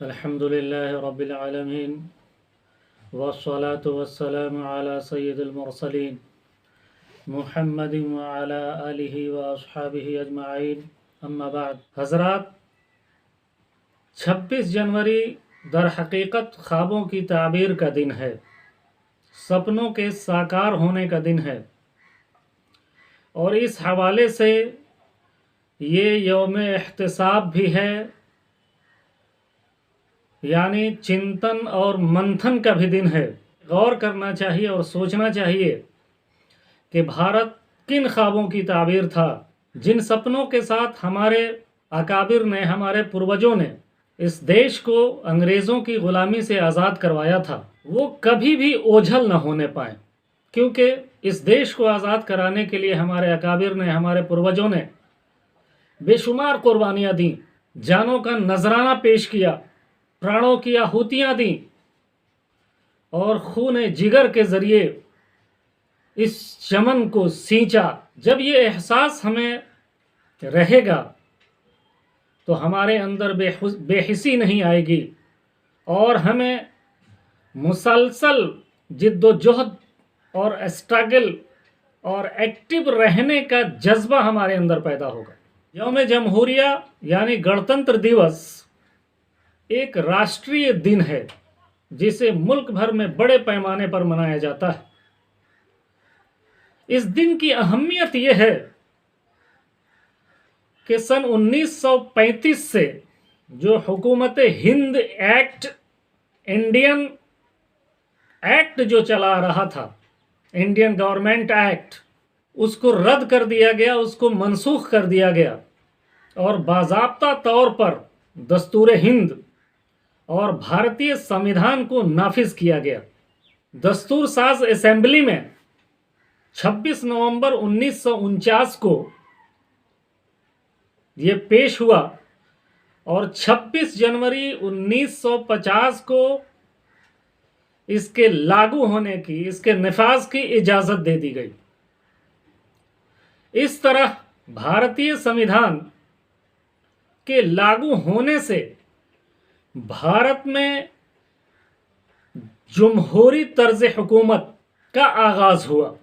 अल्हम्दुलिल्लाहि रब्बिल आलमीन वस्सलातु वस्सलामु अला सय्यिदिल मुरसलीन मुहम्मदिन व अला आलिहि व अस्हाबिहि अजमाइन अम्मा बाद। हज़रात, 26 जनवरी दर हकीकत ख्वाबों की ताबीर का दिन है, सपनों के साकार होने का दिन है। और इस हवाले से ये यौम एहतिसाब भी है, यानी चिंतन और मंथन का भी दिन है। गौर करना चाहिए और सोचना चाहिए कि भारत किन ख्वाबों की ताबीर था, जिन सपनों के साथ हमारे अकाबिर ने, हमारे पूर्वजों ने इस देश को अंग्रेज़ों की ग़ुलामी से आज़ाद करवाया था, वो कभी भी ओझल न होने पाए। क्योंकि इस देश को आज़ाद कराने के लिए हमारे अकाबिर ने, हमारे पूर्वजों ने बेशुमार कुर्बानियाँ दी, जानों का नजराना पेश किया, प्राणों की आहुतियाँ दी और खून जिगर के ज़रिए इस चमन को सींचा। जब ये एहसास हमें रहेगा तो हमारे अंदर बेहिसी नहीं आएगी और हमें मुसलसल जिद्दोजहद और स्ट्रगल और एक्टिव रहने का जज्बा हमारे अंदर पैदा होगा। यौम जमहूरिया यानी गणतंत्र दिवस एक राष्ट्रीय दिन है जिसे मुल्क भर में बड़े पैमाने पर मनाया जाता है। इस दिन की अहमियत यह है कि सन 1935 से जो हुकूमत हिंद एक्ट, इंडियन एक्ट जो चला रहा था, इंडियन गवर्नमेंट एक्ट, उसको रद्द कर दिया गया, उसको मनसूख कर दिया गया और बाज़ाब्ता तौर पर दस्तूर हिंद और भारतीय संविधान को नाफिज किया गया। दस्तूर साज असेंबली में 26 नवंबर 1949 को ये पेश हुआ और 26 जनवरी 1950 को इसके लागू होने की, इसके नफाज की इजाज़त दे दी गई। इस तरह भारतीय संविधान के लागू होने से भारत में जमहूरी तर्ज हुकूमत का आगाज हुआ।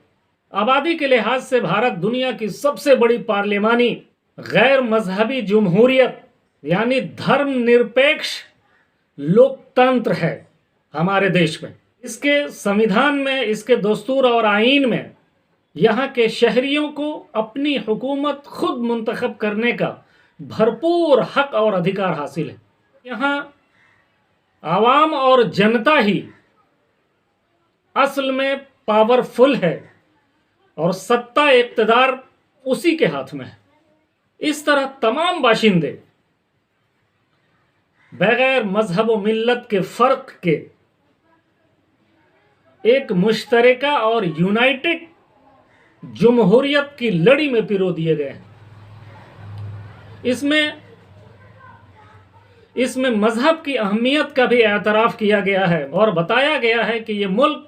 आबादी के लिहाज से भारत दुनिया की सबसे बड़ी पार्लिमानी गैर मजहबी जमहूरियत यानी धर्मनिरपेक्ष लोकतंत्र है हमारे देश में। इसके संविधान में, इसके दस्तूर और आईन में यहाँ के शहरियों को अपनी हुकूमत खुद मुंतखब करने का भरपूर हक और अधिकार हासिल है। यहाँ आवाम और जनता ही असल में पावरफुल है और सत्ता इक़्तिदार उसी के हाथ में है। इस तरह तमाम बाशिंदे बगैर मजहब व मिल्लत के फ़र्क के एक मुश्तरका और यूनाइटेड जमहूरियत की लड़ी में पिरो दिए गए हैं। इसमें मजहब की अहमियत का भी एतराफ़ किया गया है और बताया गया है कि ये मुल्क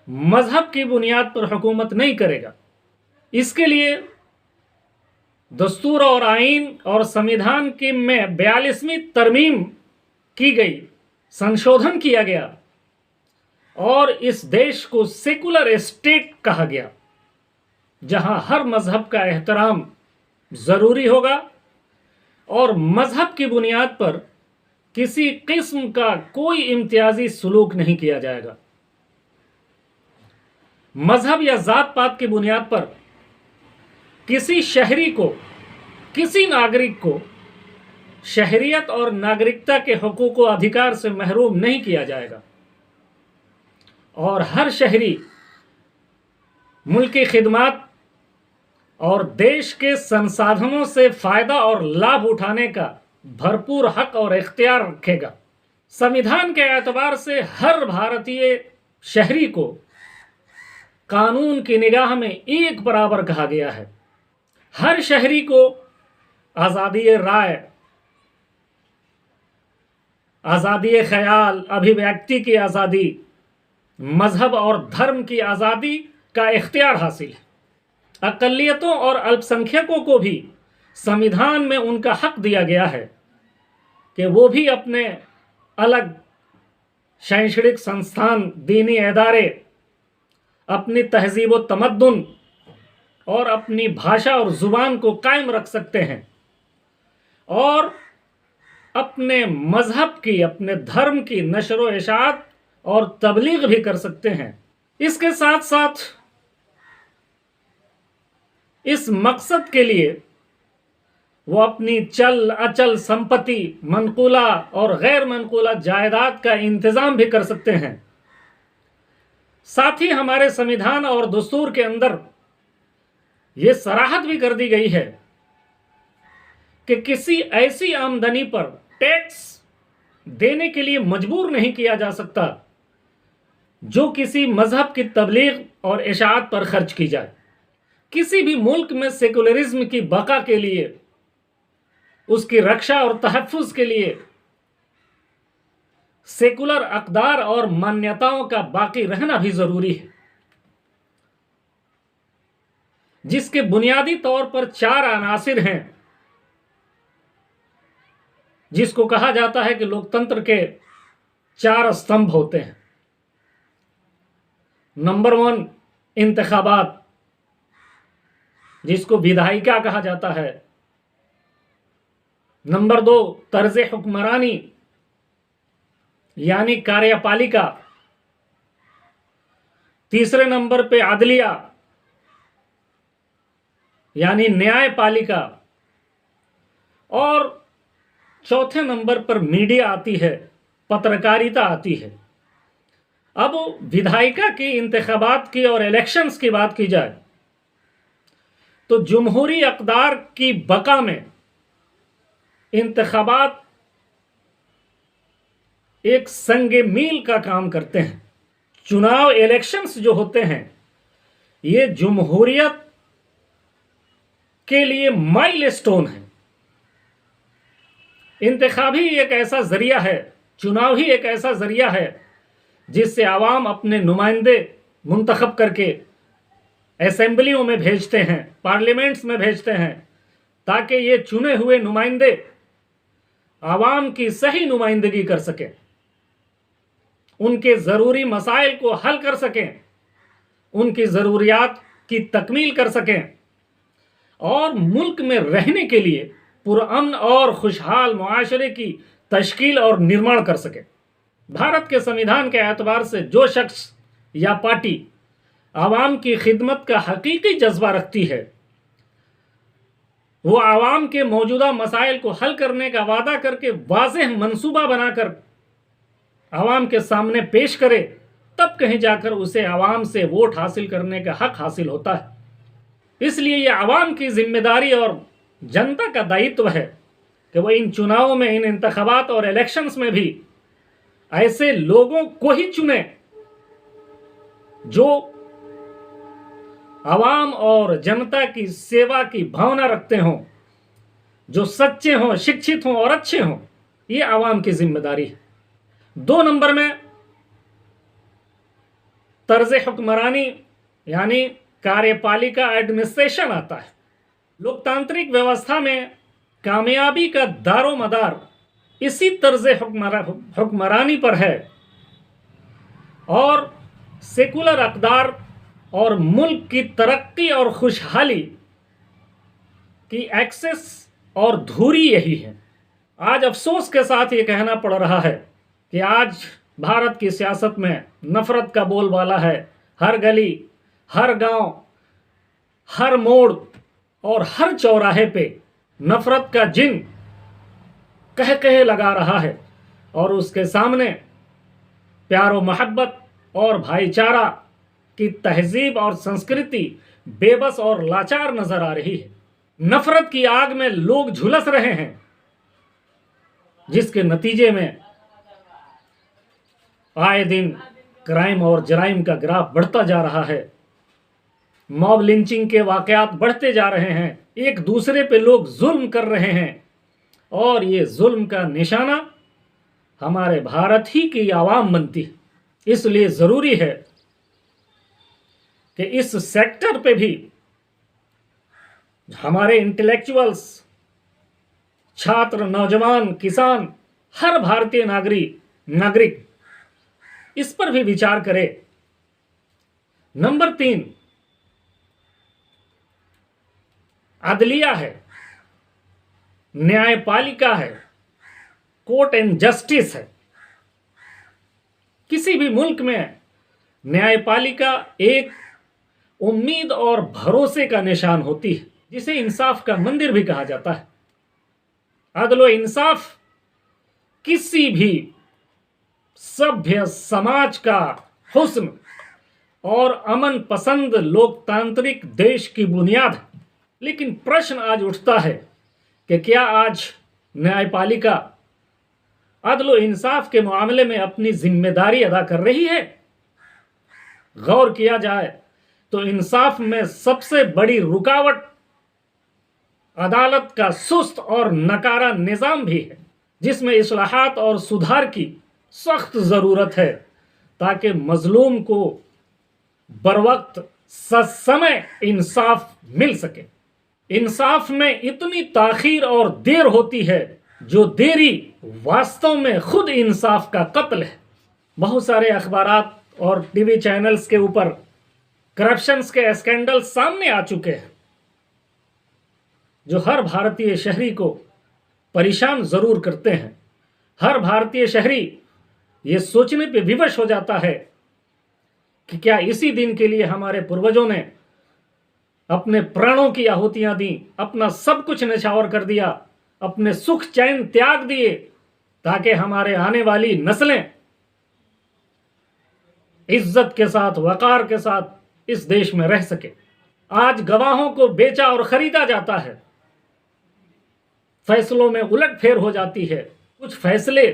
मजहब की बुनियाद पर हुकूमत नहीं करेगा। इसके लिए दस्तूर और आईन और संविधान की में 42वीं तरमीम की गई, संशोधन किया गया और इस देश को सेकुलर स्टेट कहा गया, जहां हर मजहब का एहतराम ज़रूरी होगा और मजहब की बुनियाद पर किसी किस्म का कोई इम्तियाजी सलूक नहीं किया जाएगा। मजहब या जात पात की बुनियाद पर किसी शहरी को, किसी नागरिक को शहरियत और नागरिकता के हुकूक व अधिकार से महरूम नहीं किया जाएगा और हर शहरी मुल्की खिदमत और देश के संसाधनों से फ़ायदा और लाभ उठाने का भरपूर हक और इख्तियार रखेगा। संविधान के एतबार से हर भारतीय शहरी को कानून की निगाह में एक बराबर कहा गया है। हर शहरी को आज़ादी राय, आज़ादी ख्याल, अभिव्यक्ति की आज़ादी, मजहब और धर्म की आज़ादी का इख्तियार हासिल है। अक़लियतों और अल्पसंख्यकों को भी संविधान में उनका हक दिया गया है कि वो भी अपने अलग शैक्षणिक संस्थान, दीनी इदारे, अपनी तहजीब व तमद्दुन और अपनी भाषा और ज़ुबान को कायम रख सकते हैं और अपने मज़हब की, अपने धर्म की नशर व इशाअत और तबलीग भी कर सकते हैं। इसके साथ साथ इस मकसद के लिए वो अपनी चल अचल संपत्ति, मनकूला और गैर मनकूला जायदाद का इंतज़ाम भी कर सकते हैं। साथ ही हमारे संविधान और दस्तूर के अंदर ये सराहत भी कर दी गई है कि किसी ऐसी आमदनी पर टैक्स देने के लिए मजबूर नहीं किया जा सकता जो किसी मजहब की तबलीग और इशाअत पर खर्च की जाए। किसी भी मुल्क में सेकुलरिज्म की बका के लिए, उसकी रक्षा और तहफ़्फ़ुज़ के लिए सेकुलर अक़दार और मान्यताओं का बाकी रहना भी ज़रूरी है, जिसके बुनियादी तौर पर 4 अनासिर हैं, जिसको कहा जाता है कि लोकतंत्र के 4 स्तंभ होते हैं। नंबर 1 इंतखाबात, जिसको विधायिका कहा जाता है। नंबर 2 तर्ज हुक्मरानी यानी कार्यपालिका। तीसरे नंबर पे अदलिया यानी न्यायपालिका और चौथे नंबर पर मीडिया आती है, पत्रकारिता आती है। अब विधायिका की, इंतखाबात की और इलेक्शंस की बात की जाए तो जमहूरी अक़दार की बका में इंतखाबात एक संगे मील का काम करते हैं। चुनाव, इलेक्शंस जो होते हैं, ये जमहूरियत के लिए माइलस्टोन है। इंतखाबी एक ऐसा जरिया है, चुनाव ही एक ऐसा जरिया है जिससे आवाम अपने नुमाइंदे मुंतखब करके असेंबलियों में भेजते हैं, पार्लियामेंट्स में भेजते हैं, ताकि ये चुने हुए नुमाइंदे आवाम की सही नुमाइंदगी कर सकें, उनके ज़रूरी मसाइल को हल कर सकें, उनकी ज़रूरियात की तकमील कर सकें और मुल्क में रहने के लिए पुरअमन और खुशहाल मुआशरे की तश्कील और निर्माण कर सकें। भारत के संविधान के एतबार से जो शख्स या पार्टी आवाम की खिदमत का हकीकी जज्बा रखती है, वो आवाम के मौजूदा मसाइल को हल करने का वादा करके वाज़ेह मंसूबा बनाकर आवाम के सामने पेश करे, तब कहीं जाकर उसे आवाम से वोट हासिल करने का हक हासिल होता है। इसलिए यह आवाम की जिम्मेदारी और जनता का दायित्व है कि वह इन चुनावों में, इन इंतखाबात और इलेक्शंस में भी ऐसे लोगों को ही चुने जो आवाम और जनता की सेवा की भावना रखते हों, जो सच्चे हों, शिक्षित हों और अच्छे हों। ये आवाम की जिम्मेदारी है। 2 नंबर में तर्ज हुक्मरानी यानी कार्यपालिका, एडमिनिस्ट्रेशन आता है। लोकतांत्रिक व्यवस्था में कामयाबी का दारो मदार इसी तर्ज हुक्मरानी पर है और सेकुलर अक़दार और मुल्क की तरक्की और खुशहाली की एक्सेस और धुरी यही है। आज अफसोस के साथ ये कहना पड़ रहा है कि आज भारत की सियासत में नफ़रत का बोलबाला है। हर गली, हर गांव, हर मोड़ और हर चौराहे पे नफ़रत का जिन कह कहे लगा रहा है और उसके सामने प्यार व मोहब्बत और भाईचारा की तहजीब और संस्कृति बेबस और लाचार नजर आ रही है। नफ़रत की आग में लोग झुलस रहे हैं, जिसके नतीजे में आए दिन क्राइम और जराइम का ग्राफ बढ़ता जा रहा है। मॉब लिंचिंग के वाकयात बढ़ते जा रहे हैं, एक दूसरे पे लोग जुल्म कर रहे हैं और ये जुल्म का निशाना हमारे भारत ही की आवाम बनती है। इसलिए ज़रूरी है कि इस सेक्टर पे भी हमारे इंटेलेक्चुअल्स, छात्र, नौजवान, किसान हर भारतीय नागरिक इस पर भी विचार करे। नंबर 3, अदलिया है, न्यायपालिका है, कोर्ट एंड जस्टिस है। किसी भी मुल्क में न्यायपालिका एक उम्मीद और भरोसे का निशान होती है, जिसे इंसाफ का मंदिर भी कहा जाता है। अदल व इंसाफ किसी भी सभ्य समाज का हुस्न और अमन पसंद लोकतांत्रिक देश की बुनियाद है। लेकिन प्रश्न आज उठता है कि क्या आज न्यायपालिका अदल व इंसाफ के मामले में अपनी जिम्मेदारी अदा कर रही है? गौर किया जाए तो इंसाफ में सबसे बड़ी रुकावट अदालत का सुस्त और नकारा निज़ाम भी है, जिसमें इस्लाहात और सुधार की सख्त ज़रूरत है ताकि मजलूम को बरवक्त ससमय इंसाफ मिल सके। इंसाफ में इतनी ताखीर और देर होती है, जो देरी वास्तव में खुद इंसाफ का कत्ल है। बहुत सारे अखबारात और टीवी चैनल्स के ऊपर करप्शंस के स्कैंडल सामने आ चुके हैं, जो हर भारतीय शहरी को परेशान जरूर करते हैं। हर भारतीय शहरी ये सोचने पे विवश हो जाता है कि क्या इसी दिन के लिए हमारे पूर्वजों ने अपने प्राणों की आहुतियां दी, अपना सब कुछ न्यौछावर कर दिया, अपने सुख चैन त्याग दिए, ताकि हमारे आने वाली नस्लें इज्जत के साथ, वकार के साथ इस देश में रह सके। आज गवाहों को बेचा और खरीदा जाता है, फैसलों में उलटफेर हो जाती है। कुछ फैसले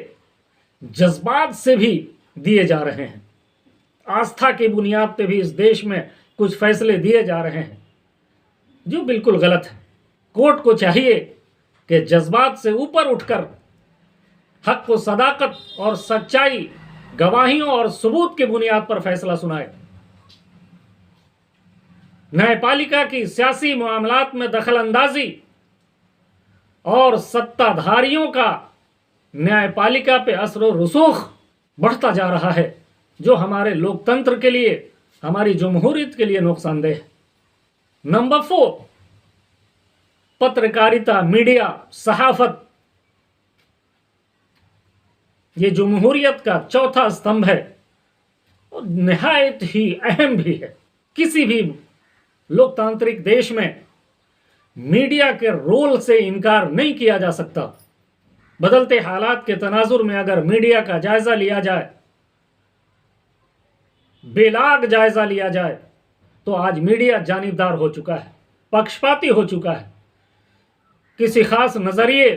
जज्बात से भी दिए जा रहे हैं, आस्था की बुनियाद पे भी इस देश में कुछ फैसले दिए जा रहे हैं, जो बिल्कुल गलत है। कोर्ट को चाहिए कि जज्बात से ऊपर उठकर हक व सदाकत और सच्चाई, गवाहियों और सबूत की बुनियाद पर फैसला सुनाए। न्यायपालिका की सियासी मामलात में दखल अंदाजी और सत्ताधारियों का न्यायपालिका पे असर व रसूख बढ़ता जा रहा है, जो हमारे लोकतंत्र के लिए, हमारी जमहूरियत के लिए नुकसानदेह है। नंबर 4, पत्रकारिता, मीडिया, सहाफत। ये जमहूरियत का चौथा स्तंभ है और निहायत ही अहम भी है। किसी भी लोकतांत्रिक देश में मीडिया के रोल से इनकार नहीं किया जा सकता। बदलते हालात के तनाजुर में अगर मीडिया का जायजा लिया जाए, बेलाग जायजा लिया जाए, तो आज मीडिया जानिबदार हो चुका है, पक्षपाती हो चुका है, किसी खास नजरिए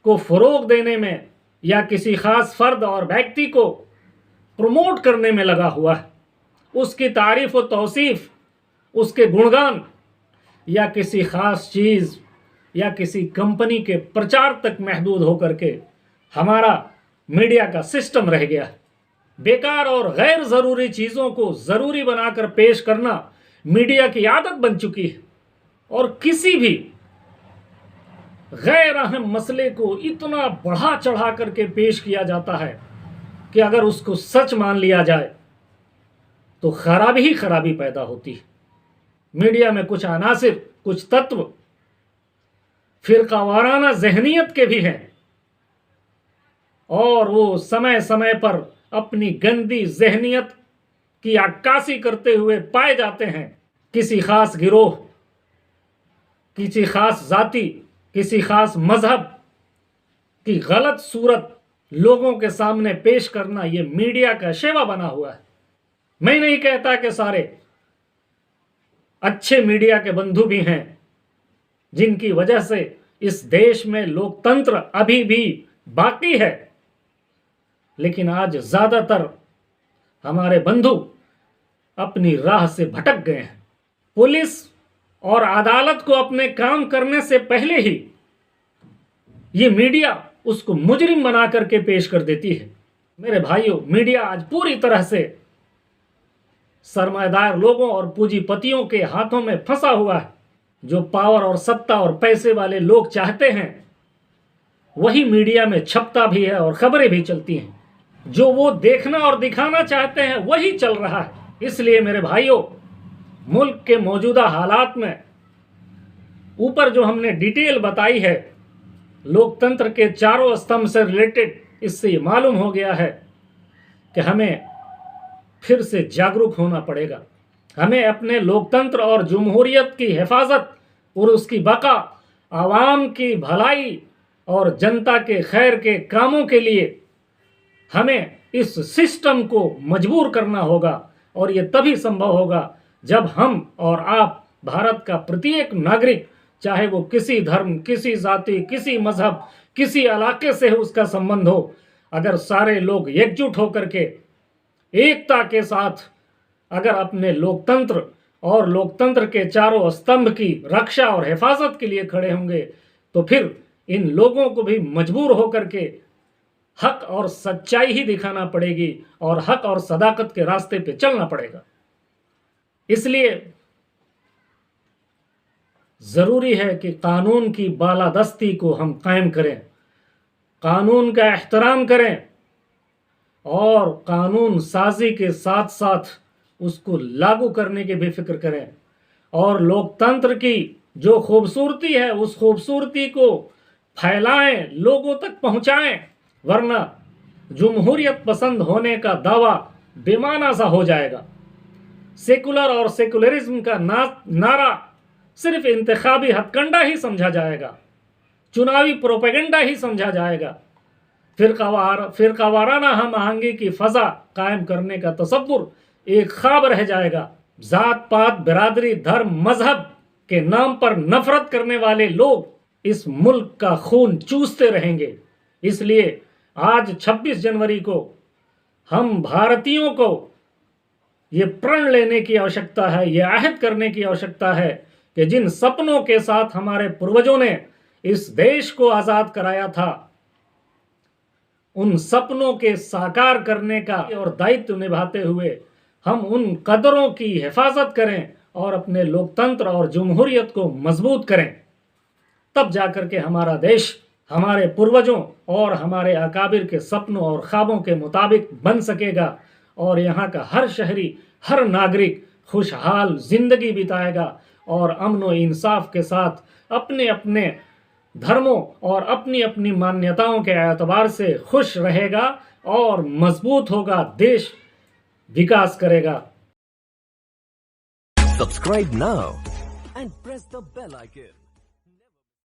को फरोग देने में या किसी खास फर्द और व्यक्ति को प्रमोट करने में लगा हुआ है। उसकी तारीफ और तौसीफ, उसके गुणगान या किसी खास चीज या किसी कंपनी के प्रचार तक महदूद होकर के हमारा मीडिया का सिस्टम रह गया है। बेकार और गैर जरूरी चीजों को जरूरी बनाकर पेश करना मीडिया की आदत बन चुकी है और किसी भी गैर अहम मसले को इतना बढ़ा चढ़ा करके पेश किया जाता है कि अगर उसको सच मान लिया जाए तो खराबी ही खराबी पैदा होती है। मीडिया में कुछ अनासिर, कुछ तत्व फिरकावाराना जहनियत के भी हैं और वो समय समय पर अपनी गंदी जहनियत की अक्कासी करते हुए पाए जाते हैं। किसी खास गिरोह, किसी खास जाति, किसी खास मजहब की गलत सूरत लोगों के सामने पेश करना ये मीडिया का शेवा बना हुआ है। मैं नहीं कहता कि सारे अच्छे मीडिया के बंधु भी हैं जिनकी वजह से इस देश में लोकतंत्र अभी भी बाकी है, लेकिन आज ज्यादातर हमारे बंधु अपनी राह से भटक गए हैं। पुलिस और अदालत को अपने काम करने से पहले ही ये मीडिया उसको मुजरिम बना करके पेश कर देती है। मेरे भाइयों, मीडिया आज पूरी तरह से सरमाएदार लोगों और पूंजीपतियों के हाथों में फंसा हुआ है। जो पावर और सत्ता और पैसे वाले लोग चाहते हैं वही मीडिया में छपता भी है और खबरें भी चलती हैं। जो वो देखना और दिखाना चाहते हैं वही चल रहा है। इसलिए मेरे भाइयों, मुल्क के मौजूदा हालात में ऊपर जो हमने डिटेल बताई है लोकतंत्र के चारों स्तंभ से रिलेटेड, इससे ये मालूम हो गया है कि हमें फिर से जागरूक होना पड़ेगा। हमें अपने लोकतंत्र और जमहूरियत की हिफाजत और उसकी बका, आवाम की भलाई और जनता के खैर के कामों के लिए हमें इस सिस्टम को मजबूर करना होगा। और ये तभी संभव होगा जब हम और आप, भारत का प्रत्येक नागरिक, चाहे वो किसी धर्म, किसी जाति, किसी मजहब, किसी इलाके से उसका संबंध हो, अगर सारे लोग एकजुट होकर के एकता के साथ अगर अपने लोकतंत्र और लोकतंत्र के चारों स्तंभ की रक्षा और हिफाजत के लिए खड़े होंगे, तो फिर इन लोगों को भी मजबूर होकर के हक और सच्चाई ही दिखाना पड़ेगी और हक और सदाकत के रास्ते पे चलना पड़ेगा। इसलिए जरूरी है कि कानून की बालादस्ती को हम कायम करें, कानून का एहतराम करें और कानून साजी के साथ साथ उसको लागू करने की भी फिक्र करें। और लोकतंत्र की जो खूबसूरती है उस खूबसूरती को फैलाएं, लोगों तक पहुंचाएं, वरना जमहूरियत पसंद होने का दावा बेमाना सा हो जाएगा। सेकुलर और सेकुलरिज्म का नारा सिर्फ इंतखाबी हथकंडा ही समझा जाएगा, चुनावी प्रोपेगेंडा ही समझा जाएगा। फिरकावाराना हम आहंगी की फजा कायम करने का तसव्वुर एक ख्वाब रह जाएगा। जात पात, बिरादरी, धर्म, मजहब के नाम पर नफरत करने वाले लोग इस मुल्क का खून चूसते रहेंगे। इसलिए आज 26 जनवरी को हम भारतीयों को ये प्रण लेने की आवश्यकता है, ये आहद करने की आवश्यकता है कि जिन सपनों के साथ हमारे पूर्वजों ने इस देश को आज़ाद कराया था, उन सपनों के साकार करने का और दायित्व निभाते हुए हम उन कदरों की हिफाजत करें और अपने लोकतंत्र और जमहूरियत को मजबूत करें। तब जाकर के हमारा देश हमारे पूर्वजों और हमारे अकाबिर के सपनों और ख्वाबों के मुताबिक बन सकेगा और यहाँ का हर शहरी, हर नागरिक खुशहाल जिंदगी बिताएगा और अमन व इंसाफ के साथ अपने अपने धर्मों और अपनी अपनी मान्यताओं के एतबार से खुश रहेगा और मजबूत होगा, देश विकास करेगा। Subscribe now and press the bell icon.